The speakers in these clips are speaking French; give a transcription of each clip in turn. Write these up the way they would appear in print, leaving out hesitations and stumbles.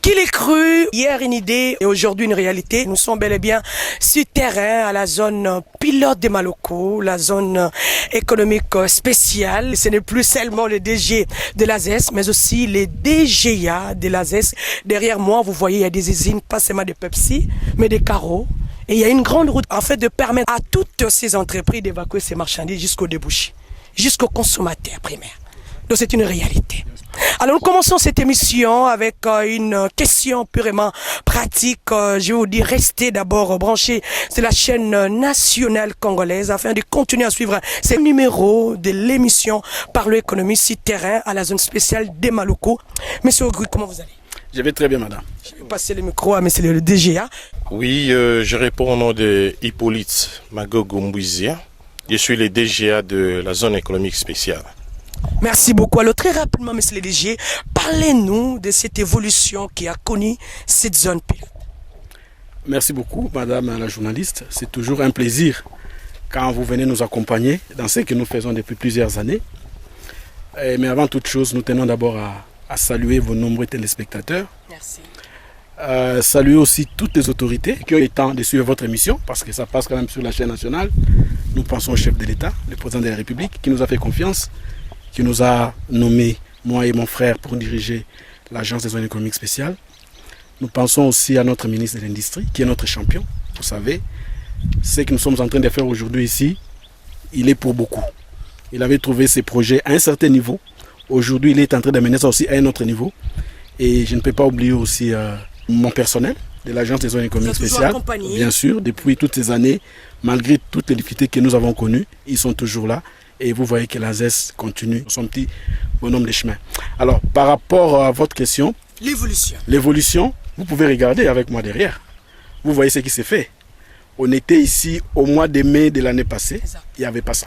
Qui l'ait cru, hier une idée et aujourd'hui une réalité. Nous sommes bel et bien sur terrain à la zone pilote de Maloko, la zone économique spéciale. Ce n'est plus seulement le DG de l'ASES, mais aussi les DGA de l'ASES. Derrière moi, vous voyez, il y a des usines, pas seulement de Pepsi, mais des carreaux. Et il y a une grande route en fait de permettre à toutes ces entreprises d'évacuer ces marchandises jusqu'au débouché, jusqu'au consommateur primaire. Donc c'est une réalité. Alors nous commençons cette émission avec une question purement pratique. Je vais vous dire, restez d'abord branchés sur la chaîne nationale congolaise afin de continuer à suivre ces numéros de l'émission Parlons économie sur terrain à la zone spéciale de Maloko. Monsieur Ogui, comment vous allez? Je vais très bien, madame. Je vais passer le micro à monsieur le DGA. Oui, je réponds au nom de Hippolyte Magogo-Mbouizia. Je suis le DGA de la zone économique spéciale. Merci beaucoup. Alors très rapidement, monsieur le DG, parlez-nous de cette évolution qui a connu cette zone pilote. Merci beaucoup, madame la journaliste. C'est toujours un plaisir quand vous venez nous accompagner dans ce que nous faisons depuis plusieurs années. Mais avant toute chose, nous tenons d'abord à saluer vos nombreux téléspectateurs. Merci. Saluer aussi toutes les autorités qui ont eu le temps de suivre votre émission, parce que ça passe quand même sur la chaîne nationale. Nous pensons au chef de l'État, le président de la République, qui nous a fait confiance, qui nous a nommé, moi et mon frère, pour diriger l'agence des zones économiques spéciales. Nous pensons aussi à notre ministre de l'Industrie, qui est notre champion. Vous savez, ce que nous sommes en train de faire aujourd'hui ici, il est pour beaucoup. Il avait trouvé ses projets à un certain niveau. Aujourd'hui, il est en train d'amener ça aussi à un autre niveau. Et je ne peux pas oublier aussi mon personnel de l'agence des zones économiques spéciales. Bien sûr, depuis toutes ces années, malgré toutes les difficultés que nous avons connues, ils sont toujours là. Et vous voyez que l'ASES continue son petit bonhomme de chemin. Alors, par rapport à votre question, l'évolution, vous pouvez regarder avec moi derrière. Vous voyez ce qui s'est fait. On était ici au mois de mai de l'année passée, il n'y avait pas ça.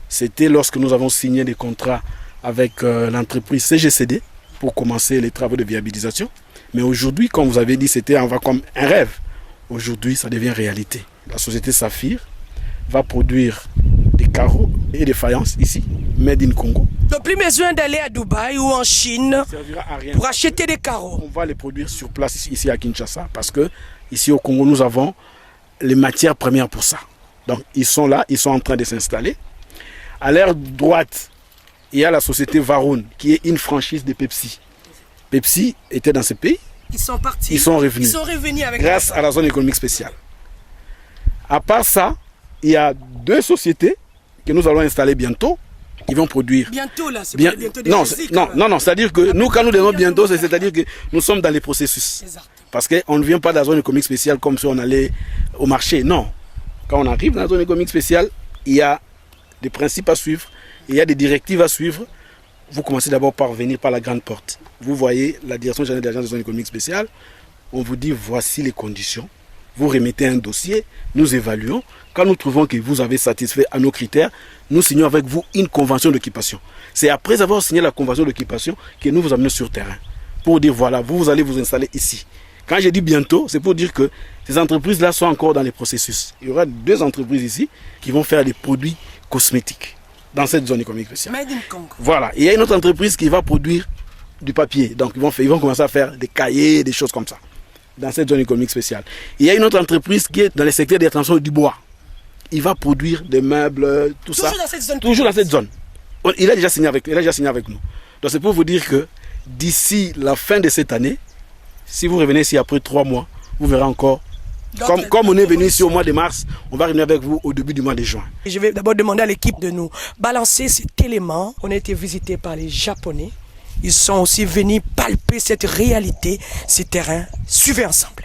C'était lorsque nous avons signé des contrats avec l'entreprise CGCD pour commencer les travaux de viabilisation. Mais aujourd'hui, comme vous avez dit, c'était comme un rêve. Aujourd'hui, ça devient réalité. La société Saphir va produire des carreaux et des faïences ici, made in Congo. Donc plus besoin d'aller à Dubaï ou en Chine pour acheter des carreaux. On va les produire sur place ici à Kinshasa parce que ici au Congo, nous avons les matières premières pour ça. Donc ils sont là, ils sont en train de s'installer. À l'aire droite, il y a la société Varun qui est une franchise de Pepsi. Pepsi était dans ce pays. Ils sont partis. Ils sont revenus. Ils sont revenus avec grâce à la zone économique spéciale. À part ça, il y a deux sociétés que nous allons installer bientôt, qui vont produire. Bientôt là, c'est pas bientôt des physiques, non, c'est-à-dire que nous, quand nous disons bientôt, c'est-à-dire que nous sommes dans les processus. Exactement. Parce qu'on ne vient pas de la zone économique spéciale comme si on allait au marché. Non. Quand on arrive dans la zone économique spéciale, il y a des principes à suivre, il y a des directives à suivre. Vous commencez d'abord par venir par la grande porte. Vous voyez la direction générale de l'agence des zones économiques spéciales. On vous dit voici les conditions. Vous remettez un dossier, nous évaluons. Quand nous trouvons que vous avez satisfait à nos critères, nous signons avec vous une convention d'occupation. C'est après avoir signé la convention d'occupation que nous vous amenons sur terrain. Pour dire voilà, vous allez vous installer ici. Quand je dis bientôt, c'est pour dire que ces entreprises-là sont encore dans les processus. Il y aura deux entreprises ici qui vont faire des produits cosmétiques dans cette zone économique spéciale. Made in Congo. Voilà. Il y a une autre entreprise qui va produire du papier. Donc ils vont commencer à faire des cahiers, des choses comme ça, dans cette zone économique spéciale. Il y a une autre entreprise qui est dans le secteur des transports du bois. Il va produire des meubles, tout ça. Toujours dans cette zone. Il a déjà signé avec nous. Donc c'est pour vous dire que d'ici la fin de cette année, si vous revenez ici après 3 mois, vous verrez encore. Comme on est venu ici au mois de mars, on va revenir avec vous au début du mois de juin. Je vais d'abord demander à l'équipe de nous balancer cet élément. On a été visité par les Japonais Ils sont aussi venus palper cette réalité, ce terrain. Suivez ensemble.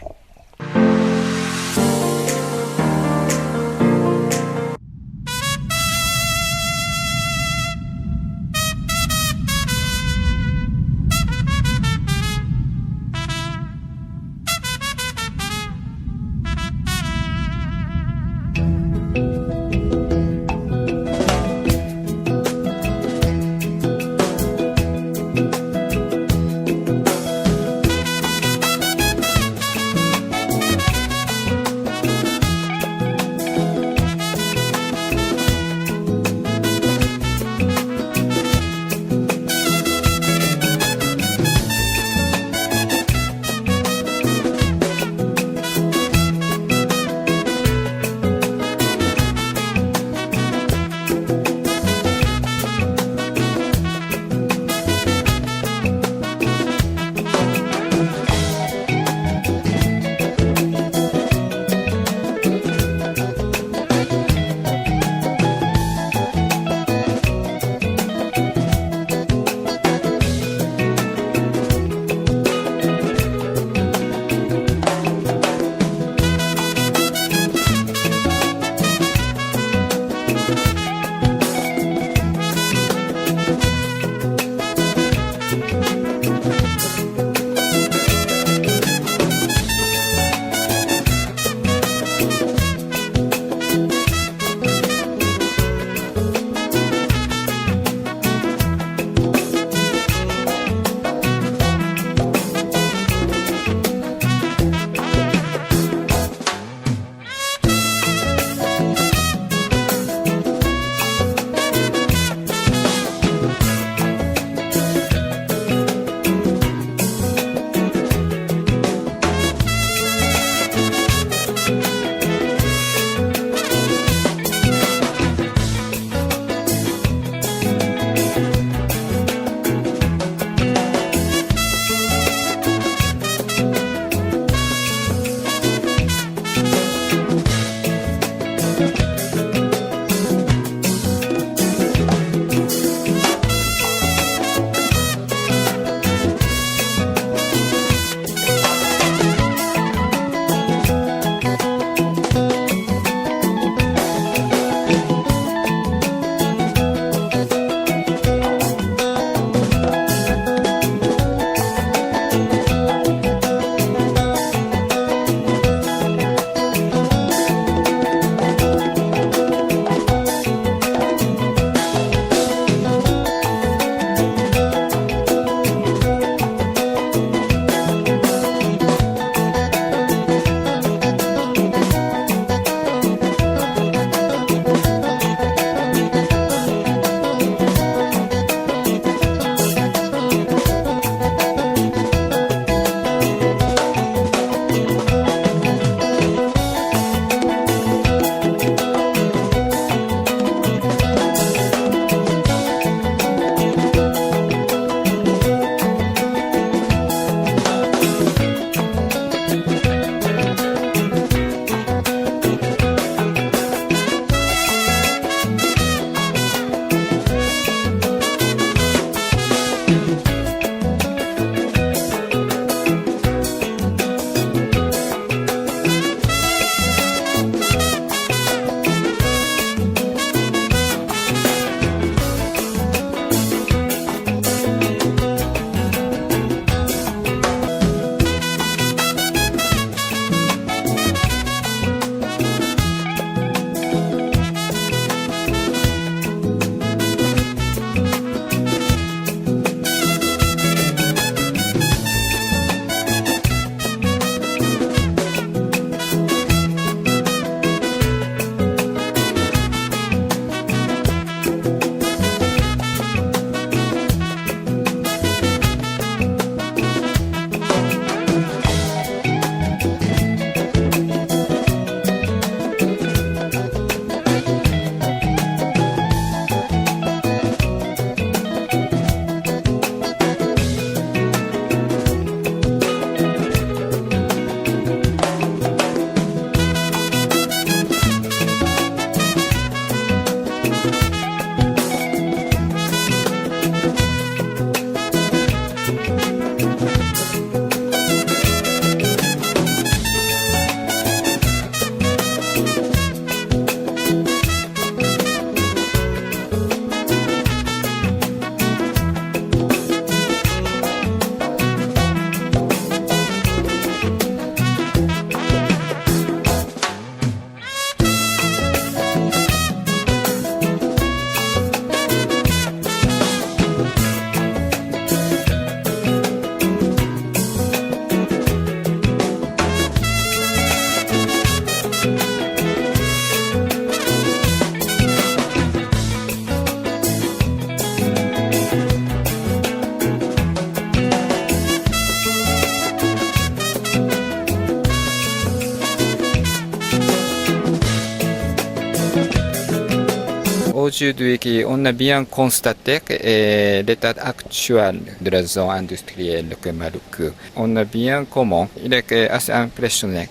Aujourd'hui, on a bien constaté que l'état actuel de la zone industrielle de Maluku, on a bien comment, il est assez impressionné,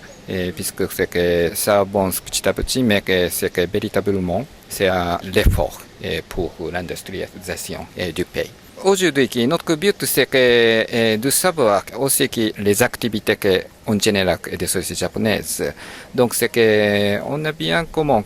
puisque c'est que ça avance petit à petit, mais que c'est que véritablement, c'est l'effort pour l'industrialisation du pays. Aujourd'hui, notre but, c'est que de savoir aussi que les activités en général des sociétés japonaises. Donc, c'est qu'on a bien comment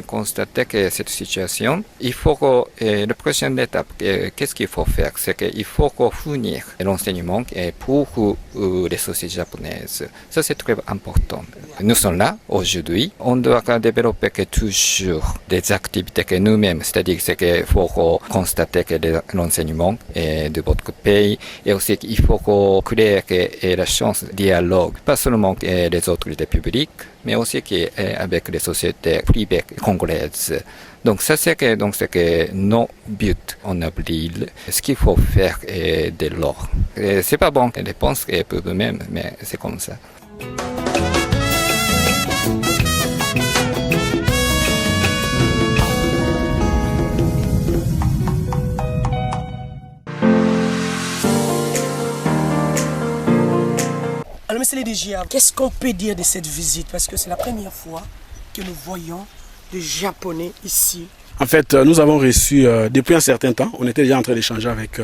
constaté que cette situation, il faut que la prochaine étape, qu'est-ce qu'il faut faire? C'est qu'il faut fournir l'enseignement pour les sociétés japonaises. Ça, c'est très important. Nous sommes là aujourd'hui. On doit développer toujours des activités que nous-mêmes, c'est-à-dire qu'il faut constater que l'enseignement de votre pays et aussi qu'il faut créer la chance de dialogue, pas seulement les autorités publiques, mais aussi avec les sociétés privées congolaises. Donc ça c'est que nos buts en avril, ce qu'il faut faire de l'or. C'est pas bon, je pense que pour eux-mêmes, mais c'est comme ça. Alors, monsieur le DG, qu'est-ce qu'on peut dire de cette visite? Parce que c'est la première fois que nous voyons des Japonais ici. En fait, nous avons reçu, depuis un certain temps, on était déjà en train d'échanger avec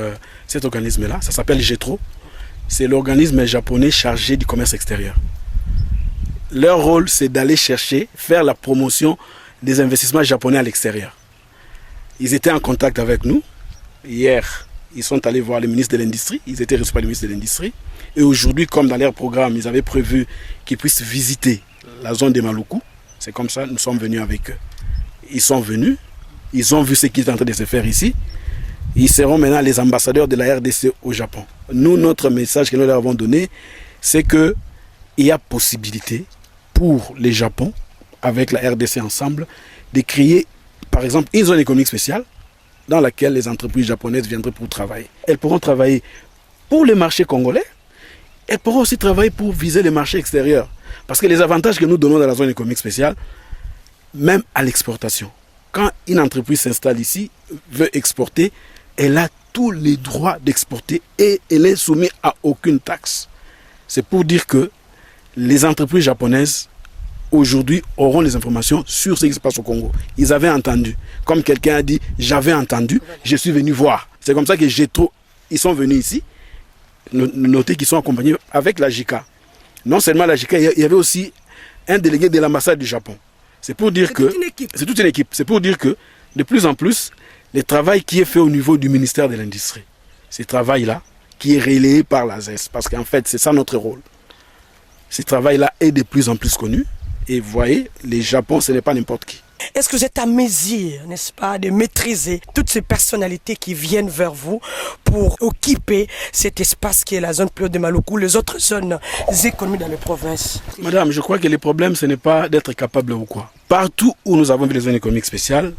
cet organisme-là. Ça s'appelle JETRO. C'est l'organisme japonais chargé du commerce extérieur. Leur rôle, c'est d'aller chercher, faire la promotion des investissements japonais à l'extérieur. Ils étaient en contact avec nous. Hier, ils sont allés voir le ministre de l'Industrie. Ils étaient reçus par le ministre de l'Industrie. Et aujourd'hui, comme dans leur programme, ils avaient prévu qu'ils puissent visiter la zone de Maluku. C'est comme ça, nous sommes venus avec eux. Ils sont venus, ils ont vu ce qui est en train de se faire ici. Ils seront maintenant les ambassadeurs de la RDC au Japon. Nous, notre message que nous leur avons donné, c'est qu'il y a possibilité pour les Japon, avec la RDC ensemble, de créer, par exemple, une zone économique spéciale dans laquelle les entreprises japonaises viendraient pour travailler. Elles pourront travailler pour les marchés congolais. Elles pourront aussi travailler pour viser les marchés extérieurs. Parce que les avantages que nous donnons dans la zone économique spéciale, même à l'exportation, quand une entreprise s'installe ici, veut exporter, elle a tous les droits d'exporter et elle est soumise à aucune taxe. C'est pour dire que les entreprises japonaises, aujourd'hui, auront les informations sur ce qui se passe au Congo. Ils avaient entendu. Comme quelqu'un a dit, j'avais entendu, je suis venu voir. C'est comme ça que ils sont venus ici. Notez qu'ils sont accompagnés avec la JICA. Non seulement la JICA, il y avait aussi un délégué de l'ambassade du Japon. C'est pour dire que c'est toute une équipe. C'est pour dire que de plus en plus, le travail qui est fait au niveau du ministère de l'Industrie, ce travail-là qui est relayé par la ZES, parce qu'en fait, c'est ça notre rôle. Ce travail-là est de plus en plus connu. Et vous voyez, les Japon, ce n'est pas n'importe qui. Est-ce que vous êtes à mesure, n'est-ce pas, de maîtriser toutes ces personnalités qui viennent vers vous pour occuper cet espace qui est la zone Pilote de Maluku, les autres zones économiques dans les provinces? Madame, je crois que le problème, ce n'est pas d'être capable ou quoi. Partout où nous avons vu les zones économiques spéciales,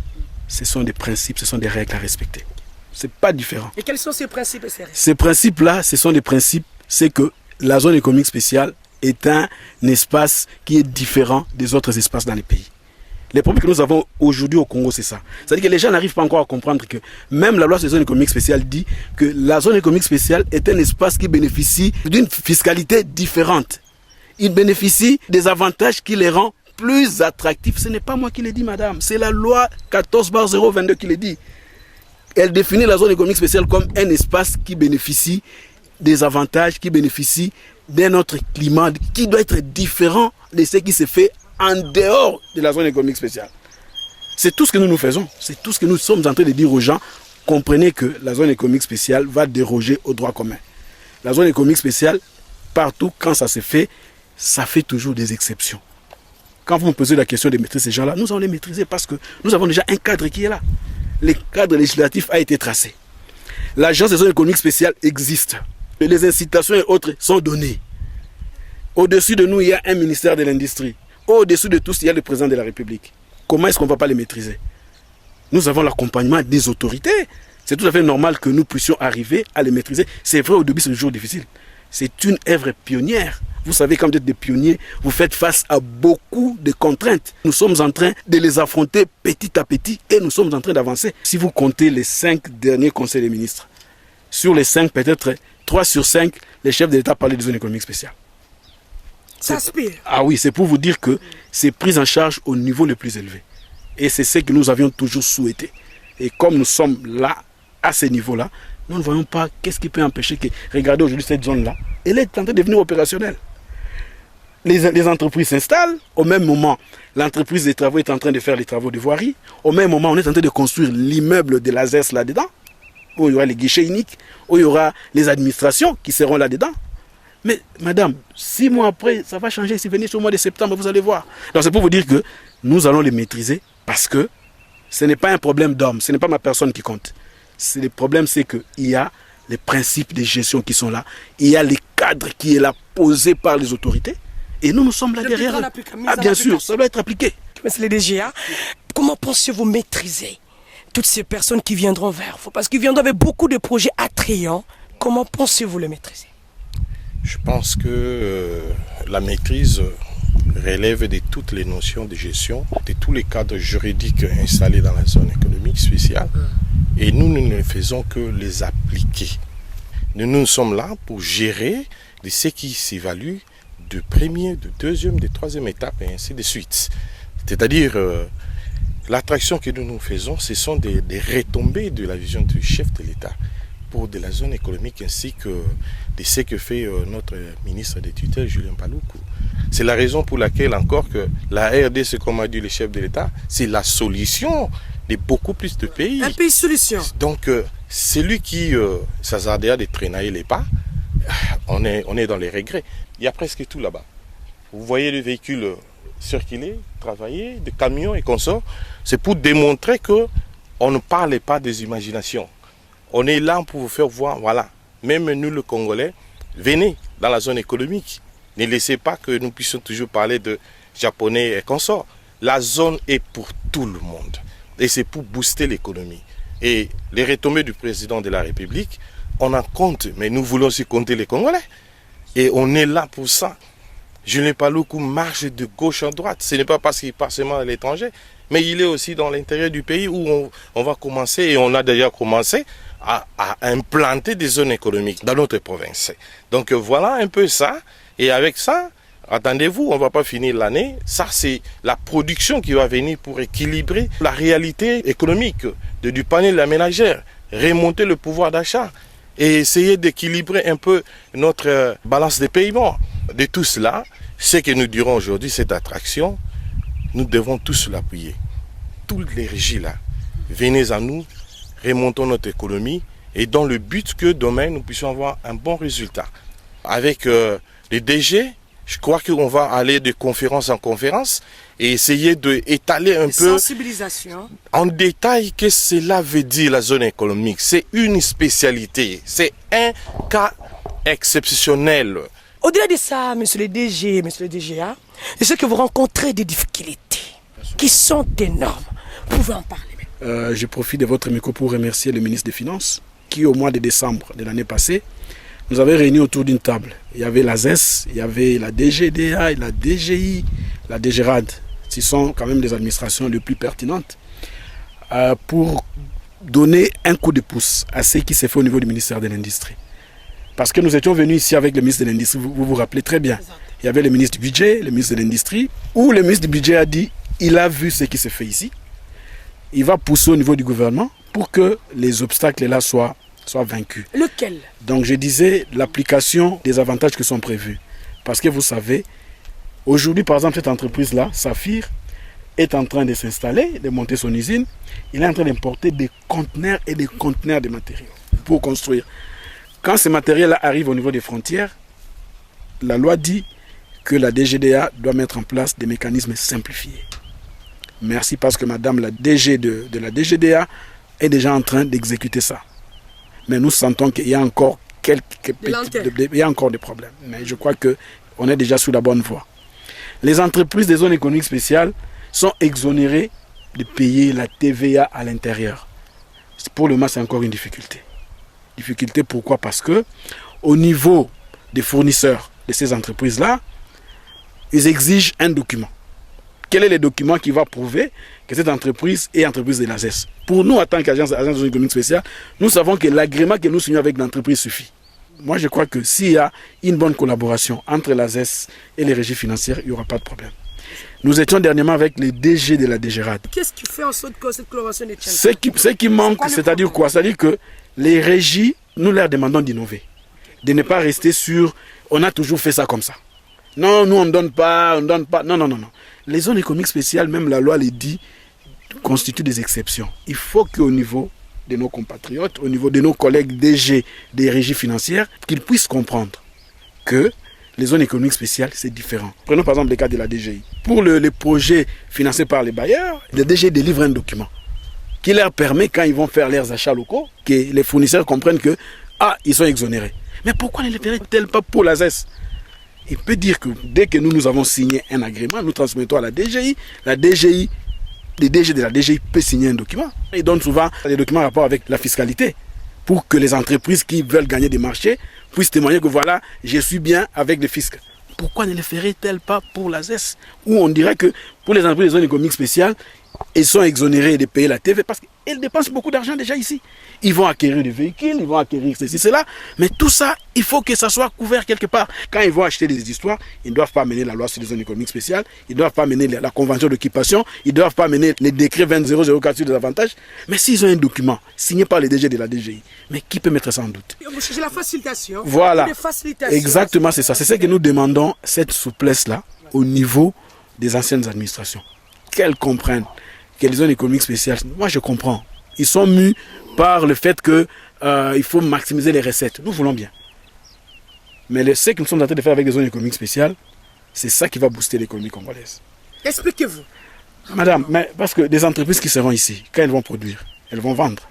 ce sont des principes, ce sont des règles à respecter. Ce n'est pas différent. Et quels sont ces principes et ces règles? Ces principes-là, ce sont des principes, c'est que la zone économique spéciale est un espace qui est différent des autres espaces dans les pays. Les problèmes que nous avons aujourd'hui au Congo, c'est ça. C'est-à-dire que les gens n'arrivent pas encore à comprendre que même la loi sur les zones économiques spéciales dit que la zone économique spéciale est un espace qui bénéficie d'une fiscalité différente. Il bénéficie des avantages qui les rend plus attractifs. Ce n'est pas moi qui le dis, madame. C'est la loi 14/022 qui le dit. Elle définit la zone économique spéciale comme un espace qui bénéficie des avantages, qui bénéficie d'un autre climat qui doit être différent de ce qui se fait en dehors de la zone économique spéciale. C'est tout ce que nous faisons. C'est tout ce que nous sommes en train de dire aux gens. Comprenez que la zone économique spéciale va déroger au droit commun. La zone économique spéciale, partout, quand ça se fait, ça fait toujours des exceptions. Quand vous me posez la question de maîtriser ces gens-là, nous allons les maîtriser parce que nous avons déjà un cadre qui est là. Le cadre législatif a été tracé. L'agence des zones économiques spéciales existe. Les incitations et autres sont données. Au-dessus de nous, il y a un ministère de l'Industrie. Au-dessus de tous, il y a le président de la République. Comment est-ce qu'on ne va pas les maîtriser? Nous avons l'accompagnement des autorités. C'est tout à fait normal que nous puissions arriver à les maîtriser. C'est vrai, au début, c'est toujours difficile. C'est une œuvre pionnière. Vous savez, quand vous êtes des pionniers, vous faites face à beaucoup de contraintes. Nous sommes en train de les affronter petit à petit et nous sommes en train d'avancer. Si vous comptez les 5 derniers conseils des ministres, sur les 5, peut-être 3 sur 5, les chefs de l'État parlaient des zones économiques spéciales. Ça aspire. Ah oui, c'est pour vous dire que c'est pris en charge au niveau le plus élevé. Et c'est ce que nous avions toujours souhaité. Et comme nous sommes là, à ce niveau-là, nous ne voyons pas qu'est-ce qui peut empêcher que... Regardez aujourd'hui cette zone-là, elle est en train de devenir opérationnelle. Les entreprises s'installent, au même moment, l'entreprise des travaux est en train de faire les travaux de voirie, au même moment, on est en train de construire l'immeuble de l'ASES là-dedans, où il y aura les guichets uniques, où il y aura les administrations qui seront là-dedans. Mais madame, 6 mois après, ça va changer, si venez sur le mois de septembre, vous allez voir. Donc c'est pour vous dire que nous allons les maîtriser, parce que ce n'est pas un problème d'homme, ce n'est pas ma personne qui compte. Le problème, c'est qu'il y a les principes de gestion qui sont là, il y a les cadres qui est là posés par les autorités, et nous sommes là derrière eux. Ah bien sûr, ça doit être appliqué. Monsieur le DGA, comment pensez-vous maîtriser toutes ces personnes qui viendront vers vous? Parce qu'ils viendront avec beaucoup de projets attrayants. Comment pensez-vous les maîtriser? Je pense que la maîtrise relève de toutes les notions de gestion, de tous les cadres juridiques installés dans la zone économique spéciale. Et nous ne faisons que les appliquer. Nous sommes là pour gérer de ce qui s'évalue de première, de deuxième, de troisième étape et ainsi de suite. C'est-à-dire, l'attraction que nous faisons, ce sont des retombées de la vision du chef de l'État pour de la zone économique ainsi que de ce que fait notre ministre de tutelle, Julien Paluku. C'est la raison pour laquelle encore que la RDC, comme a dit le chef de l'État, c'est la solution de beaucoup plus de pays. Un pays solution. Donc, celui qui s'hasardera de traîner les pas, on est dans les regrets. Il y a presque tout là-bas. Vous voyez les véhicules circuler, travailler, des camions et consorts. C'est pour démontrer qu'on ne parle pas des imaginations. On est là pour vous faire voir, voilà, même nous le Congolais, venez dans la zone économique. Ne laissez pas que nous puissions toujours parler de Japonais et consorts. La zone est pour tout le monde. Et c'est pour booster l'économie. Et les retombées du président de la République, on en compte, mais nous voulons aussi compter les Congolais. Et on est là pour ça. Julien Paluku marche de gauche à droite. Ce n'est pas parce qu'il part seulement à l'étranger, mais il est aussi dans l'intérieur du pays où on va commencer, et on a déjà commencé, à implanter des zones économiques dans notre province. Donc voilà un peu ça. Et avec ça, attendez-vous, on ne va pas finir l'année. Ça, c'est la production qui va venir pour équilibrer la réalité économique du panier de la ménagère, remonter le pouvoir d'achat et essayer d'équilibrer un peu notre balance de paiement. De tout cela, ce que nous dirons aujourd'hui, cette attraction, nous devons tous l'appuyer. Toutes les régies là, venez à nous, remontons notre économie et dans le but que demain nous puissions avoir un bon résultat. Avec les DG, je crois qu'on va aller de conférence en conférence et essayer d'étaler un peu sensibilisation en détail ce que cela veut dire la zone économique. C'est une spécialité, c'est un cas exceptionnel. Au-delà de ça, monsieur le DG, monsieur le DGA, je sais que vous rencontrez des difficultés qui sont énormes. Vous pouvez en parler. Je profite de votre micro pour remercier le ministre des Finances qui, au mois de décembre de l'année passée, nous avait réunis autour d'une table. Il y avait la ZES, il y avait la DGDA, la DGI, la DGRAD. Ce sont quand même des administrations les plus pertinentes pour donner un coup de pouce à ce qui s'est fait au niveau du ministère de l'Industrie. Parce que nous étions venus ici avec le ministre de l'Industrie, vous vous rappelez très bien. Il y avait le ministre du Budget, le ministre de l'Industrie, où le ministre du Budget a dit, il a vu ce qui s'est fait ici. Il va pousser au niveau du gouvernement pour que les obstacles là soient vaincus. Lequel? Donc je disais l'application des avantages qui sont prévus. Parce que vous savez, aujourd'hui par exemple cette entreprise-là, Saphir, est en train de s'installer, de monter son usine. Il est en train d'importer des conteneurs et des conteneurs de matériaux pour construire. Quand ces matériels-là arrivent au niveau des frontières, la loi dit que la DGDA doit mettre en place des mécanismes simplifiés. Merci parce que madame la DG de la DGDA est déjà en train d'exécuter ça. Mais nous sentons qu'il y a encore il y a encore des problèmes. Mais je crois qu'on est déjà sur la bonne voie. Les entreprises des zones économiques spéciales sont exonérées de payer la TVA à l'intérieur. Pour le moment, c'est encore une difficulté. Difficulté pourquoi? Parce que au niveau des fournisseurs de ces entreprises-là, ils exigent un document. Quel est le document qui va prouver que cette entreprise est entreprise de l'ASES? Pour nous, en tant qu'agence de zone économique spéciale, nous savons que l'agrément que nous signons avec l'entreprise suffit. Moi, je crois que s'il y a une bonne collaboration entre l'ASES et les régies financières, il n'y aura pas de problème. Nous étions dernièrement avec les DG de la DGRAD. Qu'est-ce qui fait en sorte que cette collaboration ne tienne pas? Ce qui manque, c'est-à-dire quoi? C'est-à-dire que les régies, nous leur demandons d'innover. De ne pas rester sur « on a toujours fait ça comme ça ». Non, nous on ne donne pas. Non. Les zones économiques spéciales, même la loi les dit, constituent des exceptions. Il faut qu'au niveau de nos compatriotes, au niveau de nos collègues DG des régies financières, qu'ils puissent comprendre que les zones économiques spéciales, c'est différent. Prenons par exemple le cas de la DGI. Pour les projets financés par les bailleurs, le DG délivre un document qui leur permet, quand ils vont faire leurs achats locaux, que les fournisseurs comprennent que, ils sont exonérés. Mais pourquoi ne les ferait-elle pas pour l'ASES? Il peut dire que dès que nous avons signé un agrément, nous transmettons à la DGI, les DG de la DGI peuvent signer un document. Ils donnent souvent des documents en rapport avec la fiscalité pour que les entreprises qui veulent gagner des marchés puissent témoigner que voilà, je suis bien avec le fisc. Pourquoi ne le ferait-elle pas pour l'ASES? Où on dirait que pour les entreprises des zones économiques spéciales, ils sont exonérés de payer la TV parce qu'ils dépensent beaucoup d'argent déjà ici. Ils vont acquérir des véhicules, ils vont acquérir ceci, cela. Mais tout ça, il faut que ça soit couvert quelque part. Quand ils vont acheter des histoires, ils ne doivent pas mener la loi sur les zones économiques spéciales, ils ne doivent pas mener la convention d'occupation, ils ne doivent pas mener les décrets 20.004 sur des avantages. Mais s'ils ont un document signé par les DG de la DGI, mais qui peut mettre ça en doute? C'est la facilitation. Voilà. Exactement, c'est ça. C'est ce que nous demandons, cette souplesse-là, au niveau des anciennes administrations. Qu'elles comprennent que les zones économiques spéciales, moi je comprends. Ils sont mus par le fait qu'il faut maximiser les recettes. Nous voulons bien. Mais ce que nous sommes en train de faire avec les zones économiques spéciales, c'est ça qui va booster l'économie congolaise. Expliquez-vous. Madame, mais parce que des entreprises qui seront ici, quand elles vont produire, elles vont vendre.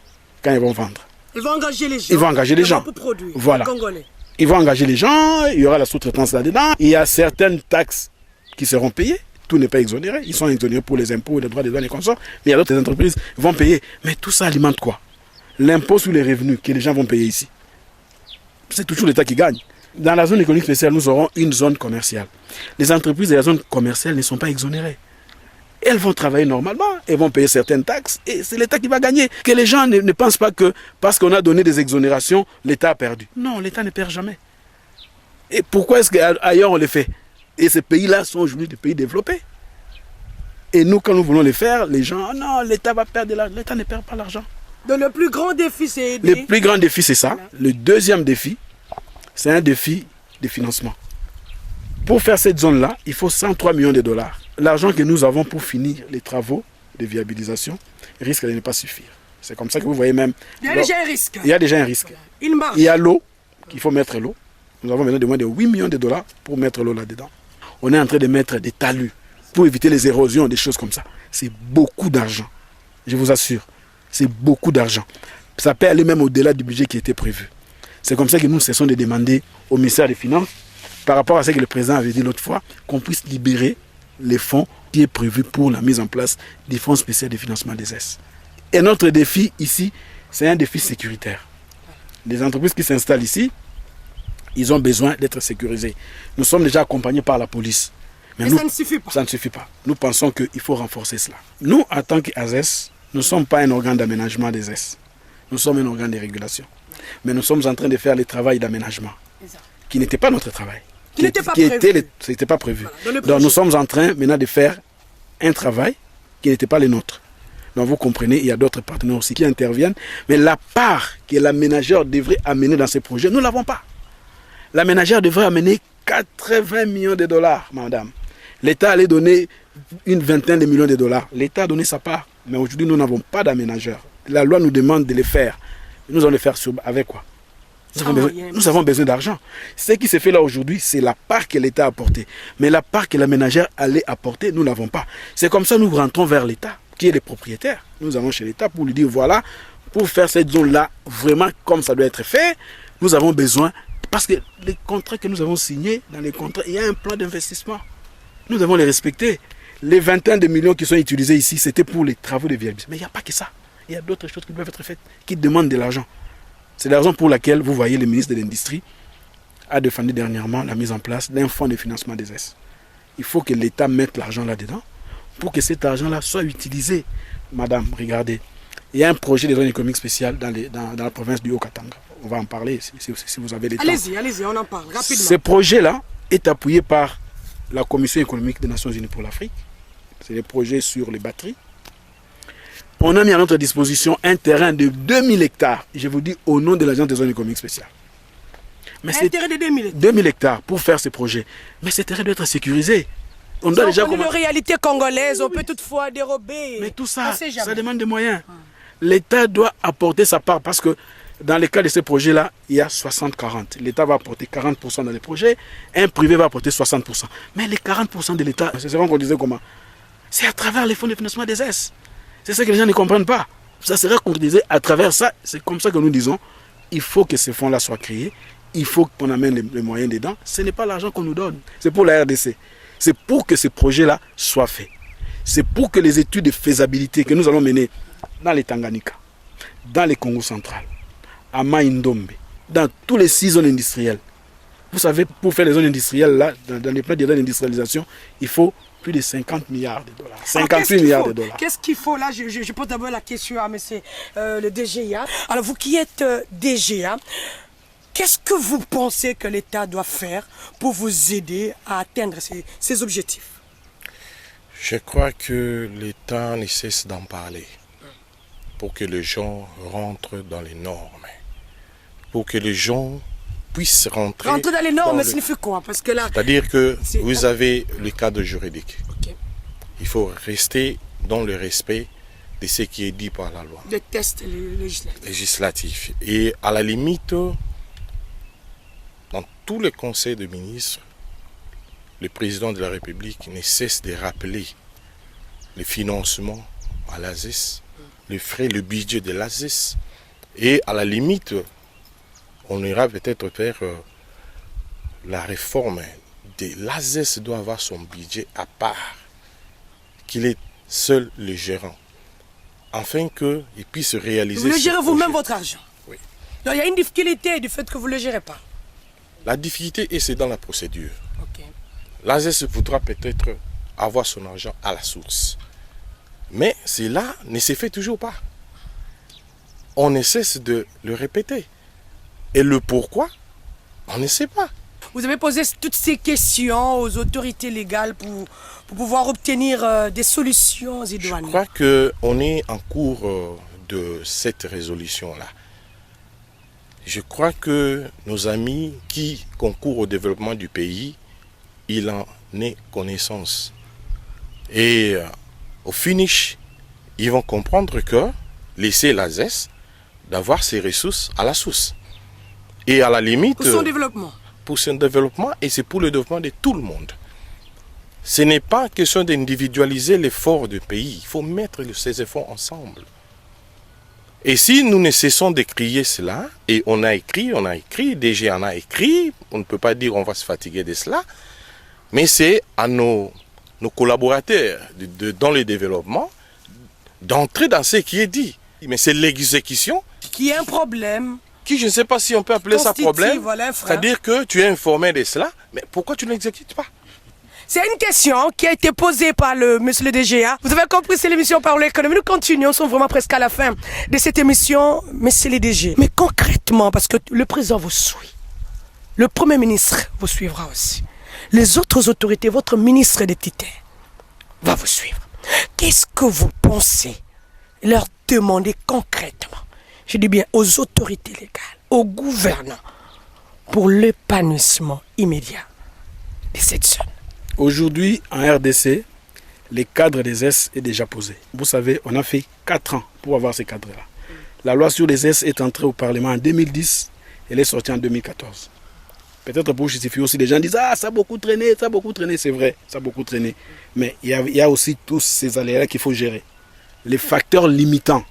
Quand elles vont vendre. Ils vont engager les gens. Ils vont engager les gens. Pour produire. Voilà. Congolais. Ils vont engager les gens, il y aura la sous-traitance là-dedans. Il y a certaines taxes qui seront payées. Tout n'est pas exonéré. Ils sont exonérés pour les impôts et les droits des douanes et consorts. Mais il y a d'autres entreprises qui vont payer. Mais tout ça alimente quoi? L'impôt sur les revenus que les gens vont payer ici. C'est toujours l'État qui gagne. Dans la zone économique spéciale, nous aurons une zone commerciale. Les entreprises de la zone commerciale ne sont pas exonérées. Elles vont travailler normalement, elles vont payer certaines taxes et c'est l'État qui va gagner. Que les gens ne pensent pas que parce qu'on a donné des exonérations, l'État a perdu. Non, l'État ne perd jamais. Et pourquoi est-ce qu'ailleurs on le fait? Et ces pays-là sont aujourd'hui des pays développés. Et nous, quand nous voulons les faire, les gens, non, l'État va perdre de l'argent. L'État ne perd pas l'argent. Donc le plus grand défi, c'est aider. Le plus grand défi, c'est ça. Voilà. Le deuxième défi, c'est un défi de financement. Pour faire cette zone-là, il faut 103 millions de dollars. L'argent que nous avons pour finir les travaux de viabilisation risque de ne pas suffire. C'est comme ça que vous voyez même... Il y a déjà un risque. Il y a déjà un risque. Voilà. Il y a l'eau, qu'il faut mettre l'eau. Nous avons besoin de moins de 8 millions de dollars pour mettre l'eau là-dedans. On est en train de mettre des talus pour éviter les érosions, des choses comme ça. C'est beaucoup d'argent. Je vous assure. C'est beaucoup d'argent. Ça peut aller même au-delà du budget qui était prévu. C'est comme ça que nous cessons de demander au ministère des Finances, par rapport à ce que le président avait dit l'autre fois, qu'on puisse libérer les fonds qui est prévu pour la mise en place des fonds spéciaux de financement des S. Et notre défi ici, c'est un défi sécuritaire. Les entreprises qui s'installent ici, ils ont besoin d'être sécurisés. Nous sommes déjà accompagnés par la police. Mais ça ne suffit pas. Ça ne suffit pas. Nous pensons qu'il faut renforcer cela. Nous, en tant qu'ASES, nous ne sommes pas un organe d'aménagement des S. Nous sommes un organe de régulation. Mais nous sommes en train de faire le travail d'aménagement, qui n'était pas notre travail. Qui n'était pas prévu. C'était pas prévu. Voilà, donc nous sommes en train maintenant de faire un travail qui n'était pas le nôtre. Donc vous comprenez, il y a d'autres partenaires aussi qui interviennent. Mais la part que l'aménageur devrait amener dans ces projets, nous ne l'avons pas. L'aménageur devrait amener 80 millions de dollars, madame. L'État allait donner une vingtaine de millions de dollars. L'État a donné sa part. Mais aujourd'hui, nous n'avons pas d'aménageur. La loi nous demande de les faire. Nous allons les faire avec quoi? Nous avons besoin d'argent. Ce qui se fait là aujourd'hui, c'est la part que l'État a apportée. Mais la part que l'aménageur allait apporter, nous n'avons pas. C'est comme ça que nous rentrons vers l'État, qui est le propriétaire. Nous allons chez l'État pour lui dire, voilà, pour faire cette zone-là, vraiment comme ça doit être fait, nous avons besoin. Parce que les contrats que nous avons signés, dans les contrats, il y a un plan d'investissement. Nous devons les respecter. Les 21 de millions qui sont utilisés ici, c'était pour les travaux de viabilisation. Mais il n'y a pas que ça. Il y a d'autres choses qui peuvent être faites, qui demandent de l'argent. C'est la raison pour laquelle vous voyez le ministre de l'Industrie a défendu dernièrement la mise en place d'un fonds de financement des ES. Il faut que l'État mette l'argent là-dedans pour que cet argent-là soit utilisé. Madame, regardez, il y a un projet de zone économique spéciale dans la province du Haut-Katanga. On va en parler si vous avez le temps. Allez-y, on en parle rapidement. Ce projet-là est appuyé par la Commission économique des Nations Unies pour l'Afrique. C'est des projets sur les batteries. On a mis à notre disposition un terrain de 2000 hectares. Je vous dis au nom de l'Agence des zones économiques spéciales. Mais un terrain de 2000 hectares. 2000 hectares pour faire ces projets. Mais ce terrain doit être sécurisé. On doit déjà une réalité congolaise, on peut toutefois dérober. Mais tout ça, ça demande des moyens. L'État doit apporter sa part parce que dans le cas de ces projets-là, il y a 60-40. L'État va apporter 40% dans les projets, un privé va apporter 60%. Mais les 40% de l'État, c'est ce qu'on disait comment? C'est à travers les fonds de financement des ES. C'est ça que les gens ne comprennent pas. Ça sera concrétisé à travers ça. C'est comme ça que nous disons, il faut que ces fonds-là soient créés, il faut qu'on amène les moyens dedans. Ce n'est pas l'argent qu'on nous donne, c'est pour la RDC. C'est pour que ces projets-là soient faits. C'est pour que les études de faisabilité que nous allons mener dans les Tanganyika, dans les Congo central, à Maïndombe, dans tous les 6 zones industrielles. Vous savez, pour faire les zones industrielles, là, dans les plans d'industrialisation, il faut plus de 50 milliards de dollars. 58 milliards de dollars. Qu'est-ce qu'il faut là? Je pose d'abord la question à monsieur le DGA. Alors vous qui êtes DGA, qu'est-ce que vous pensez que l'État doit faire pour vous aider à atteindre ces objectifs? Je crois que l'État ne cesse d'en parler pour que les gens rentrent dans les normes, pour que les gens puissent rentrer dans les normes, ça signifie quoi? Parce que là, c'est-à-dire que vous avez le cadre juridique. Okay. Il faut rester dans le respect de ce qui est dit par la loi. Des tests législatifs. Et à la limite, dans tous les conseils de ministres, le président de la République ne cesse de rappeler le financement à l'ASES, les frais, le budget de l'ASES. Et à la limite, on ira peut-être faire la réforme de l'ASES doit avoir son budget à part, qu'il est seul le gérant, afin qu'il puisse réaliser. Vous le gérez vous-même votre argent? Oui. Donc il y a une difficulté du fait que vous ne le gérez pas. La difficulté, c'est dans la procédure. Okay. L'ASES voudra peut-être avoir son argent à la source. Mais cela ne se fait toujours pas. On ne cesse de le répéter. Et le pourquoi, on ne sait pas. Vous avez posé toutes ces questions aux autorités légales pour pouvoir obtenir des solutions idoines. Je crois qu'on est en cours de cette résolution-là. Je crois que nos amis qui concourent au développement du pays, ils en aient connaissance. Et au finish, ils vont comprendre que laisser l'ASES d'avoir ses ressources à la source. Et à la limite... Pour son développement. Pour son développement, et c'est pour le développement de tout le monde. Ce n'est pas question d'individualiser l'effort du pays. Il faut mettre ces efforts ensemble. Et si nous ne cessons de crier cela, et on a écrit, DG en a écrit, on ne peut pas dire on va se fatiguer de cela, mais c'est à nos collaborateurs dans le développement d'entrer dans ce qui est dit. Mais c'est l'exécution qui est un problème. Qui, je ne sais pas si on peut appeler ça problème, voilà, c'est-à-dire que tu es informé de cela, mais pourquoi tu ne l'exécutes pas? C'est une question qui a été posée par monsieur le DGA. Vous avez compris, c'est l'émission Parole économie. Nous continuons, nous sommes vraiment presque à la fin de cette émission, monsieur le DG. Mais concrètement, parce que le président vous suit, le premier ministre vous suivra aussi, les autres autorités, votre ministre des Titres va vous suivre. Qu'est-ce que vous pensez leur demander concrètement? Je dis bien aux autorités légales, aux gouvernants, pour l'épanouissement immédiat de cette zone. Aujourd'hui, en RDC, le cadre des ES est déjà posé. Vous savez, on a fait 4 ans pour avoir ces cadres-là. La loi sur les ES est entrée au Parlement en 2010, elle est sortie en 2014. Peut-être pour justifier aussi, les gens disent « Ah, ça a beaucoup traîné, c'est vrai, ça a beaucoup traîné. » Mais il y a aussi tous ces aléas qu'il faut gérer. Les facteurs limitants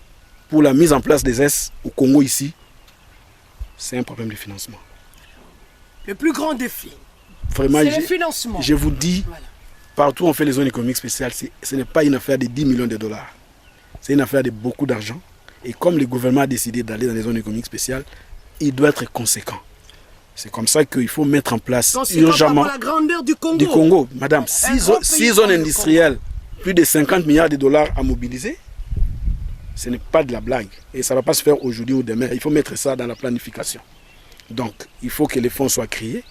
pour la mise en place des ES au Congo ici, c'est un problème de financement. Le plus grand défi, vraiment, c'est le financement. Je vous dis, voilà. Partout où on fait les zones économiques spéciales, ce n'est pas une affaire de 10 millions de dollars. C'est une affaire de beaucoup d'argent. Et comme le gouvernement a décidé d'aller dans les zones économiques spéciales, il doit être conséquent. C'est comme ça qu'il faut mettre en place Considérant urgemment la grandeur du Congo. du Congo. Madame, 6 zones industrielles, plus de 50 milliards de dollars à mobiliser, ce n'est pas de la blague. Et ça ne va pas se faire aujourd'hui ou demain. Il faut mettre ça dans la planification. Donc, il faut que les fonds soient créés.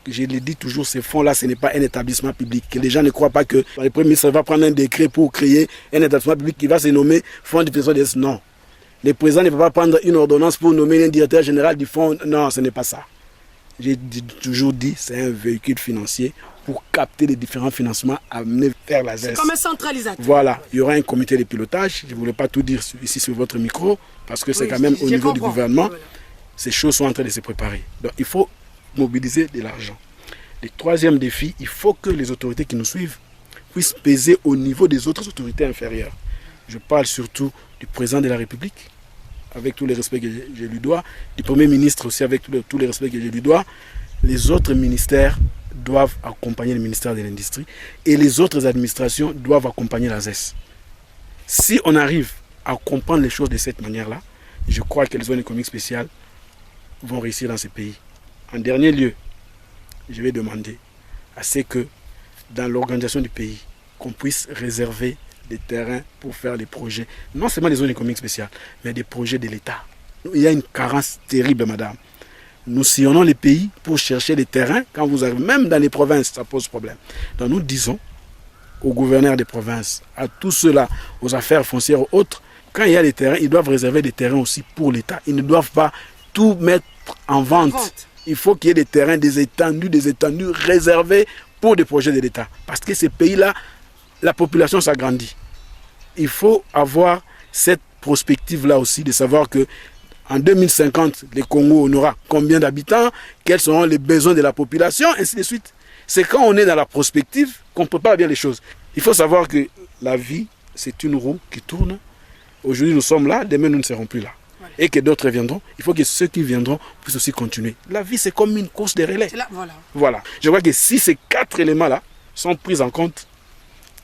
Je le dis toujours, ces fonds-là, ce n'est pas un établissement public. Que les gens ne croient pas que le Premier ministre va prendre un décret pour créer un établissement public qui va se nommer Fonds de Personnes. Non. Le président ne peut pas prendre une ordonnance pour nommer un directeur général du fonds. Non, ce n'est pas ça. J'ai toujours dit, c'est un véhicule financier pour capter les différents financements amenés vers la ZES. C'est comme un centralisateur. Voilà, il y aura un comité de pilotage. Je ne voulais pas tout dire ici sur votre micro, parce que c'est quand même au niveau du gouvernement. Voilà. Ces choses sont en train de se préparer. Donc il faut mobiliser de l'argent. Le troisième défi, il faut que les autorités qui nous suivent puissent peser au niveau des autres autorités inférieures. Je parle surtout du président de la République, avec tous les respects que je lui dois, du Premier ministre aussi, avec tous les respects que je lui dois. Les autres ministères doivent accompagner le ministère de l'Industrie et les autres administrations doivent accompagner la ZES. Si on arrive à comprendre les choses de cette manière-là, je crois que les zones économiques spéciales vont réussir dans ces pays. En dernier lieu, je vais demander à ce que dans l'organisation du pays, qu'on puisse réserver des terrains pour faire les projets, non seulement les zones économiques spéciales, mais des projets de l'État. Il y a une carence terrible, madame. Nous sillonnons les pays pour chercher des terrains. Quand vous arrivez, même dans les provinces, ça pose problème. Donc nous disons aux gouverneurs des provinces, à tous ceux-là, aux affaires foncières ou autres, quand il y a des terrains, ils doivent réserver des terrains aussi pour l'État. Ils ne doivent pas tout mettre en vente. Il faut qu'il y ait des terrains, des étendues réservés pour des projets de l'État. Parce que ces pays-là, la population s'agrandit. Il faut avoir cette prospective-là aussi, de savoir que en 2050, le Congo on aura combien d'habitants, quels seront les besoins de la population, ainsi de suite. C'est quand on est dans la prospective qu'on prépare bien les choses. Il faut savoir que la vie, c'est une roue qui tourne. Aujourd'hui, nous sommes là, demain, nous ne serons plus là. Voilà. Et que d'autres viendront. Il faut que ceux qui viendront puissent aussi continuer. La vie, c'est comme une course de relais. Là, voilà. Je crois que si ces 4 éléments-là sont pris en compte,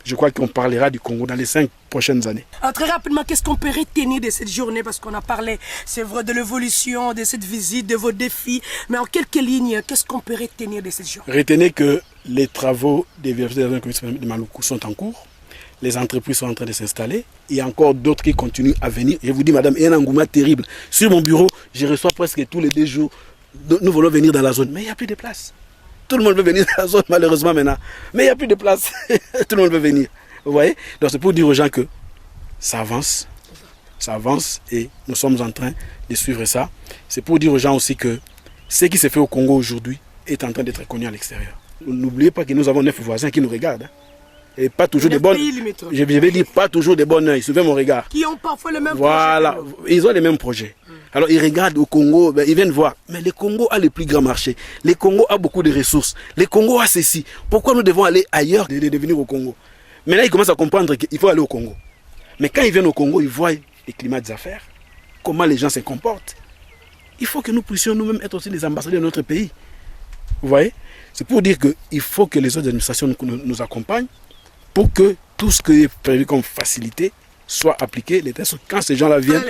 je crois qu'on parlera du Congo dans les 5 prochaines années. Alors, très rapidement, qu'est-ce qu'on peut retenir de cette journée? Parce qu'on a parlé, c'est vrai, de l'évolution, de cette visite, de vos défis. Mais en quelques lignes, qu'est-ce qu'on peut retenir de cette journée? Retenez que les travaux des vérités de la commission de Maluku sont en cours. Les entreprises sont en train de s'installer. Il y a encore d'autres qui continuent à venir. Je vous dis, madame, il y a un engouement terrible. Sur mon bureau, je reçois presque tous les 2 jours. Nous voulons venir dans la zone, mais il n'y a plus de place. Tout le monde veut venir dans la zone, malheureusement, maintenant. Mais il n'y a plus de place. Tout le monde veut venir. Vous voyez? Donc c'est pour dire aux gens que ça avance. Ça avance et nous sommes en train de suivre ça. C'est pour dire aux gens aussi que ce qui se fait au Congo aujourd'hui est en train d'être connu à l'extérieur. N'oubliez pas que nous avons 9 voisins qui nous regardent. Et pas toujours des bonnes. Je vais dire pas toujours des bonnes œils. Suivez mon regard. Qui ont parfois le même projet. Voilà, ils ont les mêmes projets. Alors ils regardent au Congo, ben, ils viennent voir. Mais le Congo a le plus grand marché. Le Congo a beaucoup de ressources. Le Congo a ceci. Pourquoi nous devons aller ailleurs de venir au Congo? Maintenant ils commencent à comprendre qu'il faut aller au Congo. Mais quand ils viennent au Congo, ils voient les climats des affaires, comment les gens se comportent. Il faut que nous puissions nous-mêmes être aussi des ambassadeurs de notre pays. Vous voyez? C'est pour dire qu'il faut que les autres administrations nous accompagnent pour que tout ce qui est prévu comme facilité soit appliqué. Quand ces gens-là viennent,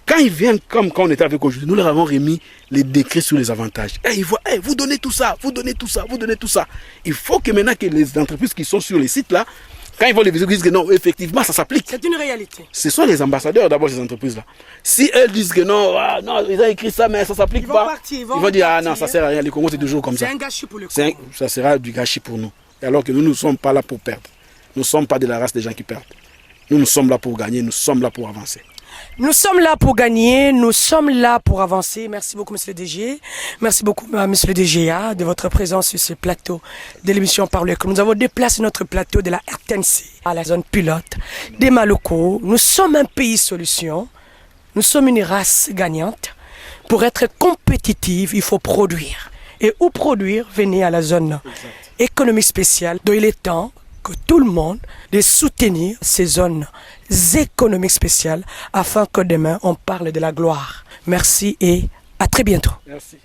quand ils viennent comme quand on était avec aujourd'hui, nous leur avons remis les décrets sur les avantages. Et ils voient, vous donnez tout ça, vous donnez tout ça, vous donnez tout ça. Il faut que maintenant que les entreprises qui sont sur les sites là, quand ils vont les visiter, ils disent que non, effectivement, ça s'applique. C'est une réalité. Ce sont les ambassadeurs d'abord ces entreprises-là. Si elles disent que non, non, ils ont écrit ça, mais ça ne s'applique pas, ils vont dire, ah non, ça ne sert à rien, le Congo c'est toujours comme ça. C'est un gâchis pour le Congo. Ça sera du gâchis pour nous. Alors que nous ne sommes pas là pour perdre. Nous ne sommes pas de la race des gens qui perdent. Nous sommes là pour gagner, nous sommes là pour avancer. Nous sommes là pour gagner, nous sommes là pour avancer. Merci beaucoup, monsieur le DG. Merci beaucoup, monsieur le DGA, de votre présence sur ce plateau de l'émission Parler. Nous avons déplacé notre plateau de la RTNC à la zone pilote des Maloko. Nous sommes un pays solution. Nous sommes une race gagnante. Pour être compétitive, il faut produire. Et où produire? Venez à la zone économique spéciale, dont il est temps que tout le monde de soutenir ces zones économiques spéciales afin que demain on parle de la gloire. Merci et à très bientôt. Merci.